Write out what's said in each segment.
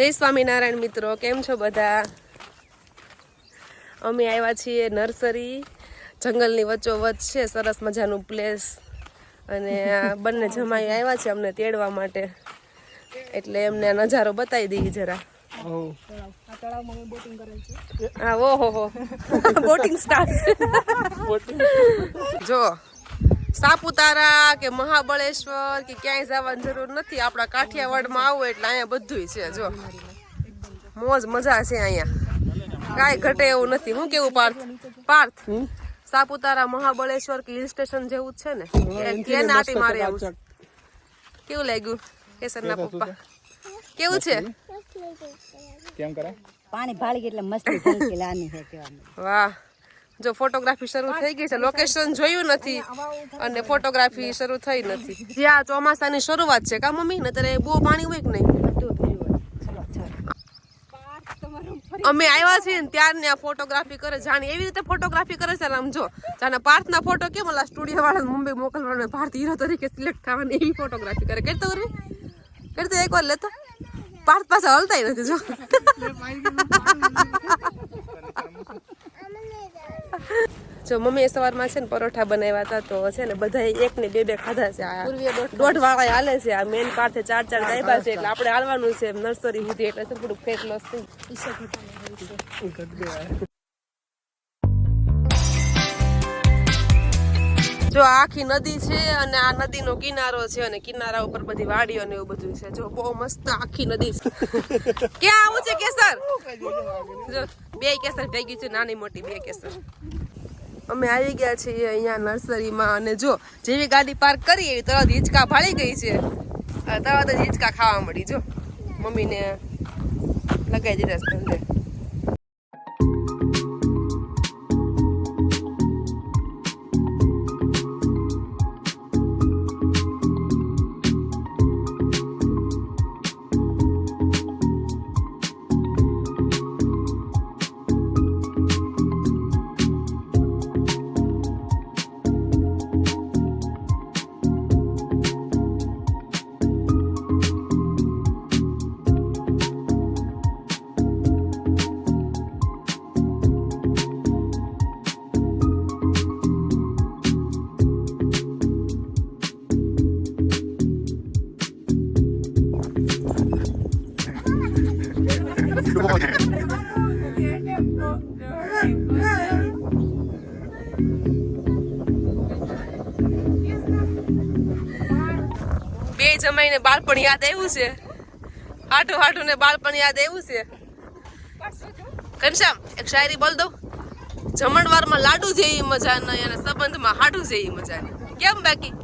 જય સ્વામિનારાયણ મિત્રો, કેમ છો બધા? અમે આવ્યા છીએ નર્સરી, જંગલની વચ્ચોવચ્ચ છે, સરસ મજાનું પ્લેસ. અને બંને જમાઈ આવ્યા છે અમને તેડવા માટે, એટલે એમને નજારો બતાવી દઈએ જરા. હા, ઓહો બોટિંગ સ્ટાર્ટ. જો સાપુતારા કે મહાબળેશ્વર કે ક્યાંય જવાની જરૂર નથી. આપણા કાઠિયાવાડમાં આવો એટલે અહીંયા બધું છે. જો મોજ મજા છે અહીંયા, કાંઈ ઘટે એવું નથી. શું કેવું પાર્થ? સાપુતારા મહાબળેશ્વર કે હિલ સ્ટેશન જેવું જ છે ને, એને આટી મારે આવું. કેવું લાગ્યું કેસરના પપ્પા? કેવું છે? કેમ કરે? પાણી ભાળી એટલે મસ્તી ઝલકેલાની છે કહેવાનું. વાહ, જો ફોટોગ્રાફી શરૂ થઈ ગઈ છે. લોકેશન જોયું નથી અને ફોટોગ્રાફી શરૂ થઈ નથી. જ્યાં ચોમાસાની શરૂઆત છે કા મમ્મી? ને ત્યારે બહુ પાણી હોય કે નહીં? અમે આવ્યા છીએ ને ત્યાર ફોટોગ્રાફી કરે, જાણી એવી રીતે ફોટોગ્રાફી કરે છે. આમ જો જાણે પાર્થના ફોટો કેમ ઓલા સ્ટુડિયો વાળા મુંબઈ મોકલવાના, ભારત હીરો તરીકે સિલેક્ટ થવાની એવી ફોટોગ્રાફી કરે. કરતો એકવાર લેતો પાર્થ પાસે હલતા નથી. જો જો મમ્મી સવારમાં છે ને પરોઠા બનાવ્યા હતા, તો છે ને બધા એક ને બે ખાધા છે. આ 1.5 વાળા હાલે છે. આ મેન પાર્થે 4 ડાયબા છે, એટલે આપણે હાલવાનું છે નર્સરી સુધી, એટલે થોડું ફેટ લોસ થઈ. જો આખી નદી છે અને આ નદીનો કિનારો છે, અને કિનારા ઉપર બધી વાડીઓ ને એવું બધું છે. જો બહુ મસ્ત આખી નદી છે. ક્યાં આવું છે કેસર? જો 2 કેસર ભેગી છે, નાની મોટી 2 કેસર. અમે આવી ગયા છીએ અહીંયા નર્સરીમાં, અને જો જેવી ગાડી પાર્ક કરી એવી તરત હિંચકા ભાળી ગઈ છે. તરત જ હિંચકા ખાવા મળી. જો મમ્મીને લગાવી દીધા છે ધંધે. બે જમાઈને બાળપણ યાદ આવ્યું છે. હાટું ને બાળપણ યાદ આવ્યું છે. ઘનશ્યામ એક શાયરી બોલ દઉં. જમણવારમાં લાડુ જેવી મજા નહીં અને સંબંધમાં હાડું જેવી મજા નહીં. કેમ બાકી?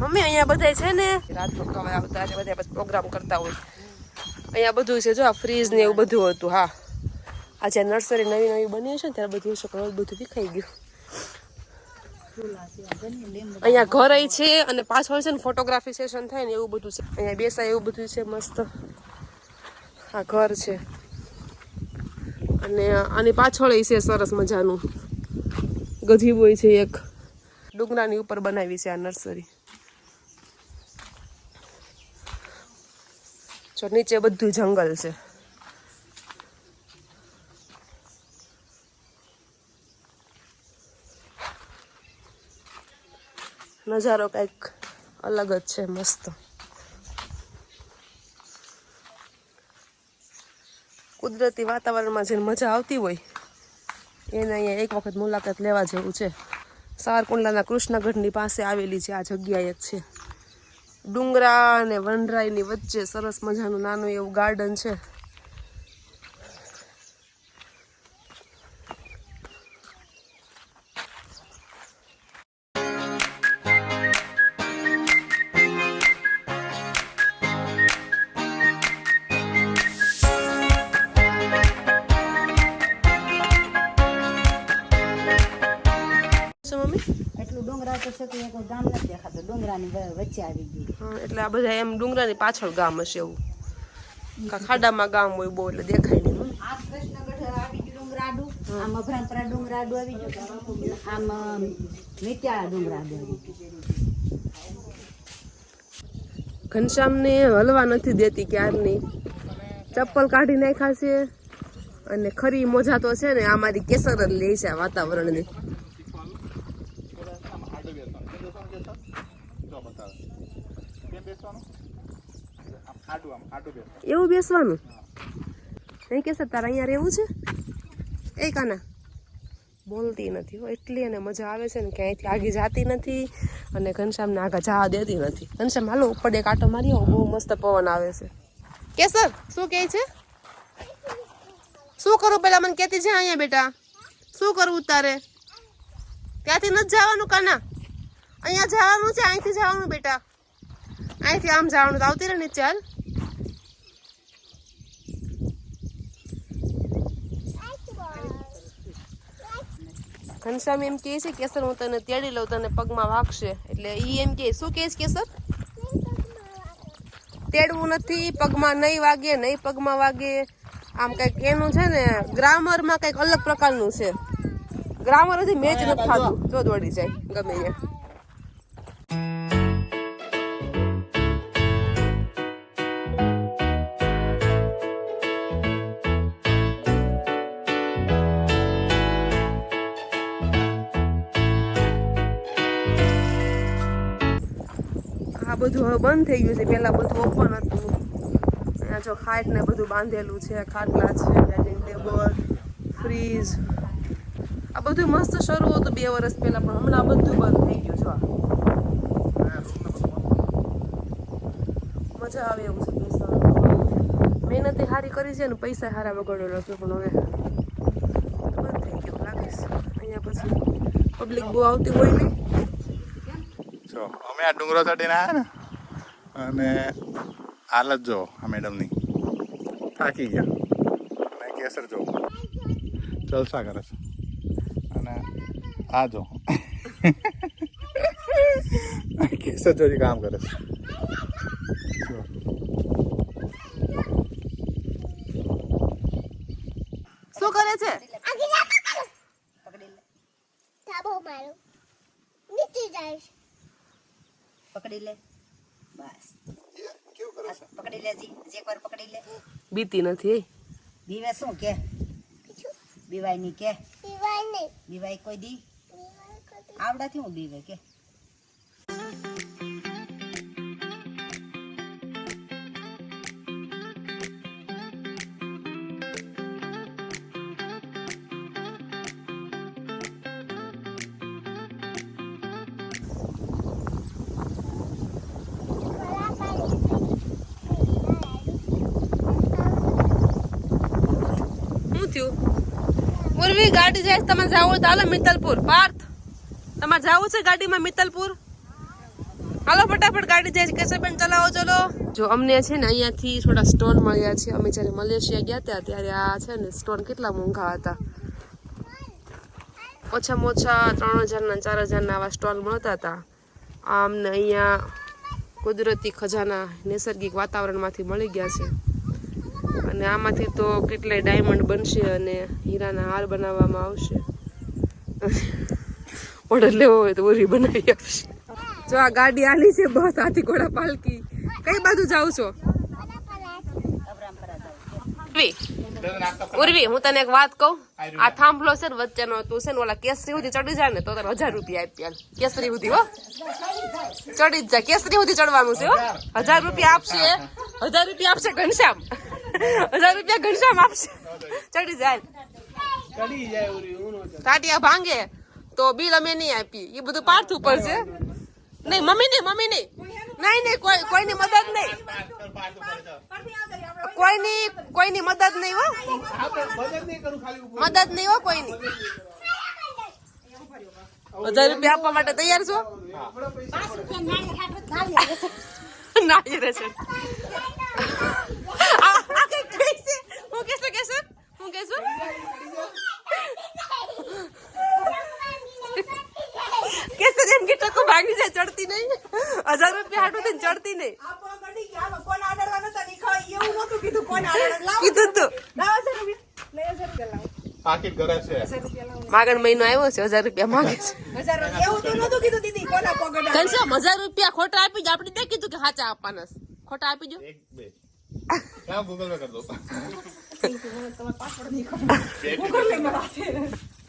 મમ્મી અહીંયા બધા છે ને રાતનો ખાવા આવતા છે, બધા પ્રોગ્રામ કરતા હોય. અહીંયા બધું છે. જો આ ફ્રીજ ને એવું બધું હતું. હા, આ જે નર્સરી નવી બની છે ને ત્યારે બધું છે, બધું વિખાઈ ગયું. અહીંયા ઘર અહીં છે, અને પાછળ છે ને ફોટોગ્રાફી સેશન થાય ને એવું બધું છે. અહીંયા બેસાય એવું બધું છે મસ્ત. આ ઘર છે, અને આની પાછળ છે સરસ મજાનું ગજીબો છે. એક ડુંગરાની ઉપર બનાવી છે આ નર્સરી. જો નીચે બધું જંગલ છે. નજારો કઈક અલગ જ છે, મસ્ત. કુદરતી વાતાવરણમાં જે મજા આવતી હોય એને અહીંયા એક વખત મુલાકાત લેવા જેવું છે. સાવરકુંડલાના કૃષ્ણગઢની પાસે આવેલી છે આ જગ્યા. એક છે ડુંગરા અને વનરાયની વચ્ચે સરસ મજાનું નાનું એવું ગાર્ડન છે. ડુંગરા તો છે કે એક ગામ નથી દેખાતો, ડુંગરાની વચ્ચે આવી ગઈ. એટલે આ બધા એમ ડુંગરાની પાછળ ગામ હશે એવું. ખાડામાં ગામ હોય બહુ એટલે દેખાય નહીં. આ કૃષ્ણગઢ આવી ગયું ડુંગરાડું, આમ અભરામપરા ડુંગરાડું આવી ગયું, આમ મિત્યાળા ડુંગરાડું આવી ગયું. ઘનશ્યામને હલવા નથી દેતી ક્યારની. ચપ્પલ કાઢી નાખ્યા છે અને ખરી મોજા તો છે ને આ મારી કેસર જ લે છે આ વાતાવરણની. એવું બેસવાનું નહીં કેસર તારે અહીંયા રહેવું છે? એ કાના બોલતી નથી હો, એટલી એને મજા આવે છે ને કે અહીંથી આગી જાતી નથી અને ઘનશ્યામને આગળ જવા દેતી નથી. ઘનશ્યામ હાલો ઉપર એક આટો મારી આવો, બહુ મસ્ત પવન આવે છે. કેસર શું કહે છે? શું કરું પેલા મને કહેતી છે અહીંયા બેટા, શું કરવું તારે? ત્યાંથી નથી જવાનું કાના, અહીંયા જવાનું છે, અહીંથી જવાનું બેટા, અહીંથી આમ જવાનું. તો આવતી રહે ને ચાલ. ઘનશ્યામ એમ કહે છે કેસર હું તને તેડી લઉં, તને પગમાં વાગશે. એટલે ઈ એમ કે શું કહે છે કેસર? તેડવું નથી, પગમાં નહીં વાગે, નહીં પગમાં વાગે. આમ કંઈક એનું છે ને ગ્રામરમાં કંઈક અલગ પ્રકારનું છે. ગ્રામર હજી મેચ નથી થતું, જો દોડી જાય ગમે એ. આ બધું હવે બંધ થઈ ગયું છે, પેલા બધું ઓપન હતું. અહીંયા જો ખાટ ને બધું બાંધેલું છે, ખાટલા છે, ડાઇનિંગ ટેબલ, ફ્રીજ, આ બધું મસ્ત શરૂ હતું 2 વર્ષ પહેલા, પણ હમણાં બધું બંધ થઈ ગયું. જો મજા આવે એવું છે બેસવાનું. મહેનત સારી કરી છે ને પૈસા સારા બગાડેલો છે, પણ હવે બંધ થઈ ગયું લાગે છે. અહીંયા પછી પબ્લિક બહુ આવતી હોય નહીં. જો અમે આ ડુંગરો ચડીને આવ્યા ને, અને હાલત જો આ મેડમની થાકી ગયા, અને કેસર જો જલસા કરે છે, અને આ જો કેસર જોજી કામ કરે છે. જો શું કરે છે? પકડી લે બસ. પકડી લે જી, એકવાર પકડી લે. બીતી નથી. બીવે શું કે? બીવાય નહીં કે? બીવાય કોઈ દી આવડાથી હું બીવે કે? ઉર્વી ગાડી જાય, તમારે જવું હોય તો હાલો મિત્તલપુર. પાર્થ તમારે જવું છે ગાડીમાં મિત્તલપુર? હાલો ફટાફટ ગાડી જાય છે. કેશવબેન ચલાવો ચલો. જો અમને છે ને અહીંયાથી થોડા સ્ટોન મળ્યા છે. અમે જ્યારે મલેશિયા ગયા હતા ત્યારે આ છે ને સ્ટોન કેટલા મોંઘા હતા. ઓછામાં ઓછા 3000 ના 4000 ના આવા સ્ટોલ મળતા હતા. આ અમને અહીંયા કુદરતી ખજાના નૈસર્ગિક વાતાવરણમાંથી મળી ગયા છે. અને આમાંથી તો કેટલાય ડાયમંડ બનશે અને હીરાના હાર બનાવવામાં આવશે. ઓર્ડર લેવો હોય તો ઓરી બનાવી આપશે. જો આ ગાડી આલી છે બસ, હાથી ઘોડા પાલકી. કઈ બાજુ જાવ છો? ઉર્વી હું તને એક વાત કહું, આ થાંભલો છે ને વચ્ચેનો, તું છે ને ઓલા કેસરી સુધી ચડી જાય ને તો તને 1000 રૂપિયા આપ્યા. કેસરી સુધી હો, ચડી જ જા. કેસરી સુધી ચડવાનું છે હો. 1000 રૂપિયા આપશે, 1000 રૂપિયા આપશે ઘનશ્યામ. 1000 રૂપિયા ઘનશ્યામ આપશે. ચડી જાય. તાટિયા ભાંગે તો બિલ અમે નહીં આપી. એ બધું પાર્થ ઉપર છે. નહીં મમ્મી નહીં, મમ્મી નહીં, નહીં નહીં, કોઈની મદદ નહીં, કોઈની મદદ નહીં હો, મદદ નહીં હો કોઈની. 1000 રૂપિયા આપવા માટે તૈયાર છો? નાળી રહેશે. હું કહેશું કેસર, હું કહેશું કેસર એમ કે ટકો ભાગી જાય, ચડતી નહીં. 1000 રૂપિયા હાટું થઈને ચડતી નહીં. કીધું તું પાકીટ ઘરે છે માગણ મહિનો આવ્યો છે 1000 રૂપિયા માંગે છે ઘનશ્યામ 1000 રૂપિયા ખોટા આપી જ આપણે દે કીધું કે સાચા આપવાના છે. ખોટા આપી જો 1 2 ક્યાં ગૂગલ પે કર દો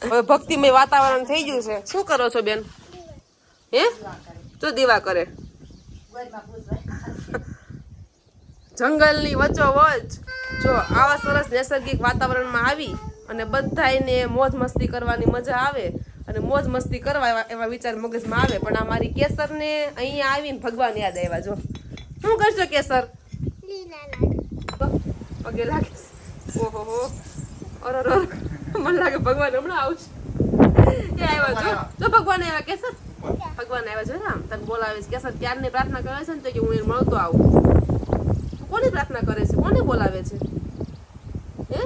હવે ભક્તિમય વાતાવરણ થઈ ગયું છે. શું કરો છો બેન? હે તો દીવા કરે જંગલની વચ્ચોવચ જો આવા સરસ નૈસર્ગિક વાતાવરણમાં આવી અને બધાયને મોજ મસ્તી કરવાની મજા આવે અને મોજ મસ્તી કરવા એવા વિચાર મગજમાં આવે. પણ આ મારી કેસરને અહીંયા આવીને ભગવાન યાદ આવ્યા. જો શું કરશો કેસર? પગે લાગે. ઓહો હો અરે મને લાગે ભગવાન હમણાં આવશે. એ આવ્યા જો ભગવાન આવ્યા કેસર. ભગવાન આવ્યા છે આમ તને બોલાવે છે. કેસર ક્યારની પ્રાર્થના કરે છે ને તો કે હું એને મળતો આવું. કોની પ્રાર્થના કરે છે? કોને બોલાવે છે? હે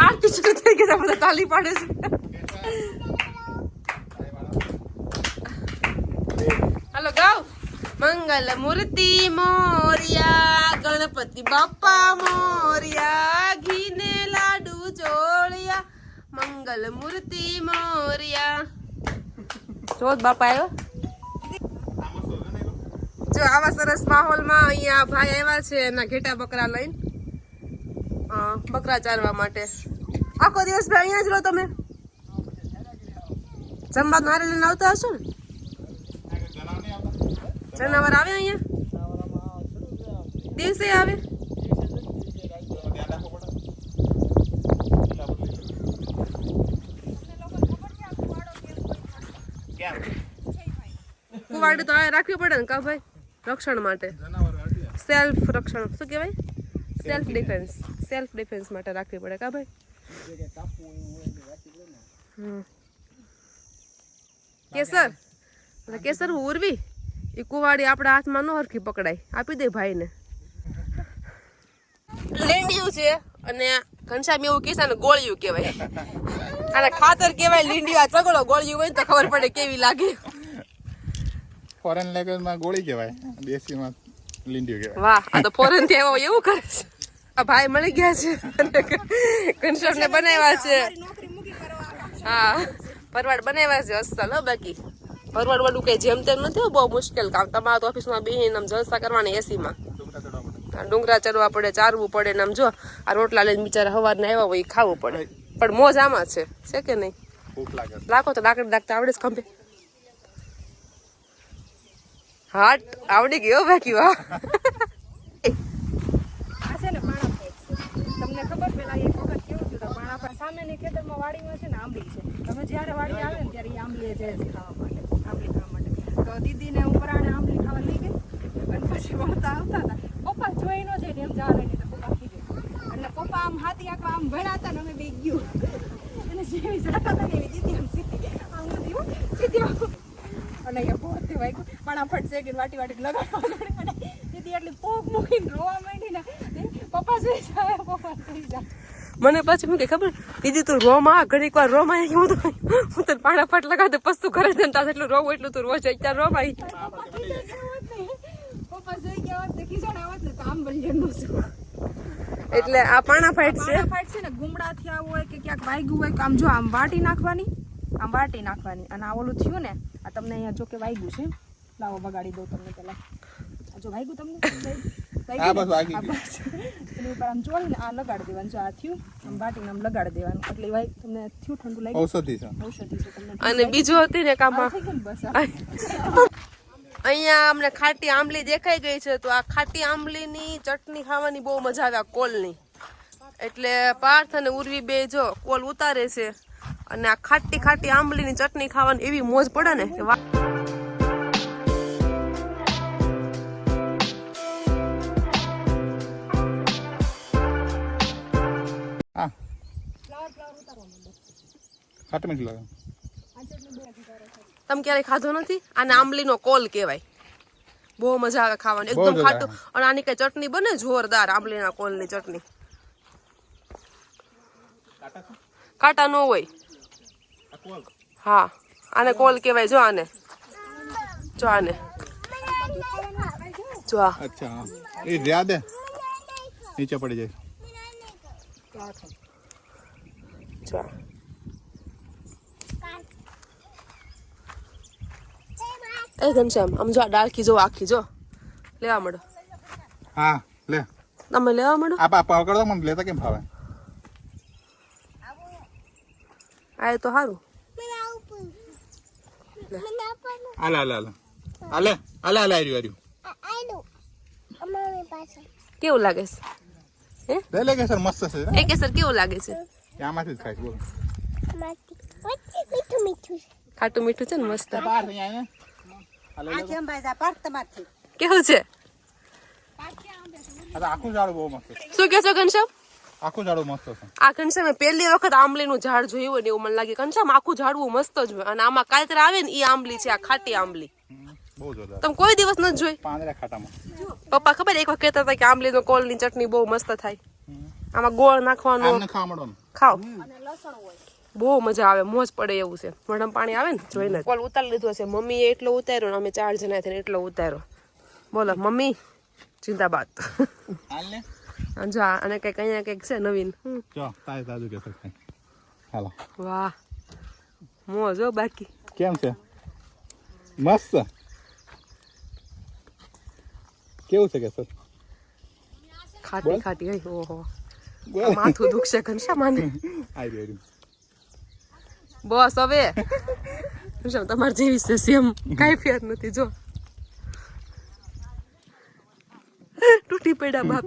આરતી શરૂ થઈ ગઈ છે. બધા તાલી પાડે છે. હાલો ગાવ. મંગલ મૂર્તિ મોરિયા ગણપતિ બાપા મોરિયા ઘીને લાડુ ચોળિયા મંગલ મૂર્તિ મોરિયા. જોત બાપા આવ્યો. જો આવા સરસ માહોલમાં અહીંયા ભાઈ આવ્યા છે એના ઘેટા બકરા લઈને બકરા ચારવા માટે. આખો દિવસ ભાઈ અહીંયા જ રહો તમે? જમવાનું હારે લઈને આવતા હશો ને? જનાવર આવે અહીંયા દિવસે આવે? કુવાડી તો રાખવી પડે ને કા ભાઈ રક્ષણ માટે. સેલ્ફ રક્ષણ શું કહેવાય? સેલ્ફ ડિફેન્સ માટે રાખવી પડે કા ભાઈ? કેસર ઉર્વી એ કુવાડી આપણા હાથમાં નો હરખી પકડાય. આપી દે ભાઈને. લીંડિયું છે અને ઘનશ્યામ એવું કહેશે ને ગોળિયું કહેવાય. અને ખાતર કહેવાય લીંડિયું. આ ચગડો ગોળિયું હોય તો ખબર પડે કેવી લાગે. ફોરેન લેંગ્વેજમાં ગોળી કહેવાય, દેશીમાં લીંડિયું કહેવાય. વાહ આ તો ફોરેન થી આવ્યો એવું કરે છે. આ ભાઈ મળી ગયા છે ઘનશ્યામ ને બનાવ્યા છે. હા પરવાડ બનાવ્યા છે અસલ. બાકી પરવાડ વાળું કઈ જેમ તેમ નથી. બહુ મુશ્કેલ કામ. તમારે તો ઓફિસમાં બેહીને આમ જલસા કરવાની એસીમાં ડુંગરા ચડવા પડે, ચારવું પડે ને આમ જો આ રોટલા લઈને બિચારા સવારના આવ્યા હોય ખાવું પડે. પણ મોજ આમાં છે કે નહીં? લાખો તો લાકડી દાખતા આવડે જ ખંભે. હાટ આવડી ગયો બાકી. વાહ તમને ખબર પેલા એક વખત કેવું થયું હતું પાણા સામેની ખેતરમાં વાડીમાં છે ને આંબલી છે. તમે જ્યારે વાડી આવે ને ત્યારે એ આંબલી જાય છે ખાવા માટે, આંબલી ખાવા માટે. તો દીદીને ઉપરાણે આંબલી ખાવા લઈ ગઈ અને પછી વળતા આવતા હતા. પપ્પા જોઈ ન જાય ને એમ જવા લઈને તો પપ્પા કીધું એટલે પપ્પા આમ હાથી આંકવા આમ ભણ્યા હતા ને અમે બે ગયું અને જેવી જતા હતા ને એવી દીદી આમ સીધી આમ સીધી અને એ બહુ વાગ્યું ફટાફટ શેકીને વાટી લગાડવા અને દીદી એટલી પોક મૂકીને રોવા માંડી ને પપ્પા જોઈ જાય પપ્પા જોઈ જાય. મને પછી શું કે ખબર દીદી તું રોમાં ઘડીક વાર રોમાં હું તને પાણા ફાટ લગાવ પછી તું કરે છે ને તાર એટલું રોવું એટલું તું રોજ અત્યારે રોમાય. પપ્પા જોઈ ગયા હોત ને ખીજાણ આવત ને તો આમ બલ્યાનું શું. એટલે આ પાણા ફાટ છે. ફાટ છે ને ગુમડા થયા હોય કે ક્યાંક વાગ્યું હોય કે આમ જો આમ વાટી નાખવાની અને આ ઓલું થયું ને આ તમને અહીંયા જો કે વાગ્યું છે. લાવો બગાડી દઉં તમને પેલા. જો વાગ્યું તમને એની ઉપર આમ ચોળીને આ લગાડી દેવાનું. જો આ થયું આમ વાટીને આમ લગાડી દેવાનું એટલે તમને થયું ઠંડુ લાગ્યું. ઔષધિ છે તમને. અને બીજું હતી ને કામ થઈ ગયું ને બસ. અહીંયા અમને ખાટી આંબલી દેખાઈ ગઈ છે તો આ ખાટી આંબલીની ચટણી ખાવાની બહુ મજા આવે આ કોલની. એટલે પાર્થ અને ઉર્વી બે જો કોલ ઉતારે છે અને આ ખાટી આંબલીની ચટણી ખાવાની એવી મોજ પડે ને કે તમે ક્યારેય ખાધો નથી? આને આંબલીનો કોલ કહેવાય. બહુ મજા આવે ખાવાની, એકદમ ખાટું. અને આની કઈ ચટણી બને જોરદાર, આંબલીના કોલની ચટણી. કાંટા ન હોય. હા આને કોલ કહેવાય. જો આને, જો આને, જો આ અચ્છા હા એ જ્યાં દે નીચે પડી જાય. જો આ. એ ઘનશ્યામ આમ જો આ ડાળખી જો આખી જો લેવા મળો. હા લે તમે લેવા મળો. આ પકડ દો મને લેતા કેમ ફાવે. આ એ તો સારું. હાલે હાલે હાલે હાલે હાલે હાલે આવ્યું કેવું લાગે છે? હે લે લે કેસર મસ્ત છે. એ કેસર કેવું લાગે છે? આમાંથી જ ખાઈશ બોલ. ખાટું મીઠું છે ને મસ્ત. બહાર નહીં આને આ કેમ ભાઈ જા પાક તમારથી કેવું છે? આ તો આખું ઝાડ બહુ મસ્ત છે. શું કહો છો ઘનશ્યામ? આખું ઝાડ મસ્ત છે. આ ઘનશ્યામે પહેલી વખત આંબલીનું ઝાડ જોયું હોય ને એવું મને લાગે. ઘનશ્યામ આખું ઝાડવું મસ્ત જ હોય અને આમાં કાતરા આવે ને એ આંબલી છે, આ ખાટી આંબલી. બહુ જોરદાર. તમે કોઈ દિવસ નથી જોઈ? પાંદડા ખાટામાં. પપ્પા ખબર એક વખત કહેતા હતા કે આંબલીનો કોલની ચટણી બહુ મસ્ત થાય. આમાં ગોળ નાખવાનો, આમને ખાવા મળો ને. ખાઓ બહુ મજા આવે, મોજ પડે એવું છે. મોઢામાં પાણી આવે ને જોઈને. કોલ ઉતારી લીધો છે મમ્મીએ એટલો ઉતાર્યો ને અમે 4 જણા થઈને એટલો ઉતાર્યો. બોલો મમ્મી જિંદાબાદ. હાલ ને જો આ અને કંઈક અહીંયા કંઈક છે નવીન. જો તાજું તાજું કેસર ખાઈ. હાલો વાહ મોજ હો. બાકી કેમ છે? મસ્ત. કેવું છે કેસર? ખાટી ખાટી હોય. ઓહો બોલ. માથું દુખશે ઘનશ્યામ આને. આવ્યું બસ હવે ઘનશ્યામ તમારે જેવી છે સેમ, કાંઈ ફેર નથી. જો તૂટી પડ્યા બાપ